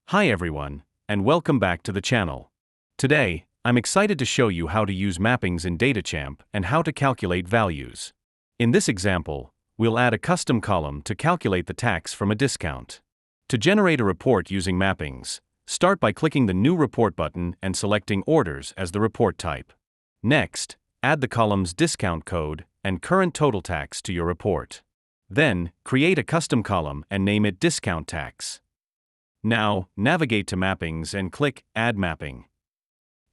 Hi everyone, and welcome back to the channel. Today, I'm excited to show you how to use mappings in DataChamp and how to calculate values. In this example, we'll add a custom column to calculate the tax from a discount. To generate a report using mappings, start by clicking the New Report button and selecting Orders as the report type. Next, add the column's discount code and current total tax to your report. Then, create a custom column and name it Discount Tax. Now, navigate to Mappings and click Add Mapping.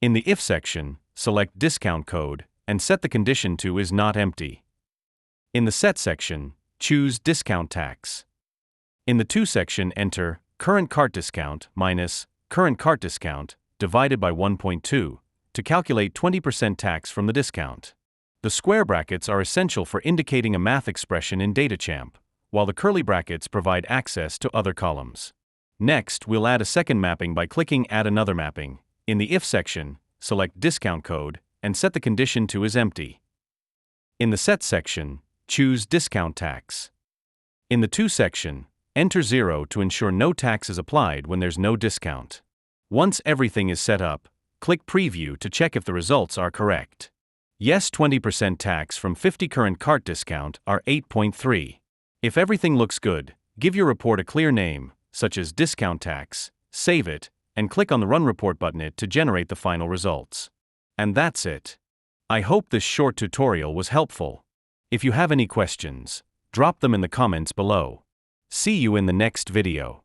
In the If section, select Discount Code and set the condition to is not empty. In the Set section, choose Discount Tax. In the To section, enter Current Cart Discount minus Current Cart Discount divided by 1.2 to calculate 20% tax from the discount. The square brackets are essential for indicating a math expression in DataChamp, while the curly brackets provide access to other columns. Next, we'll add a second mapping by clicking Add Another Mapping. In the If section, select Discount Code and set the condition to is empty. In the Set section, choose Discount Tax. In the To section, enter 0 to ensure no tax is applied when there's no discount. Once everything is set up, click Preview to check if the results are correct. Yes, 20% tax from 50 current cart discount are 8.3. If everything looks good, give your report a clear name, such as Discount Tax, save it, and click on the Run Report button to generate the final results. And that's it. I hope this short tutorial was helpful. If you have any questions, drop them in the comments below. See you in the next video.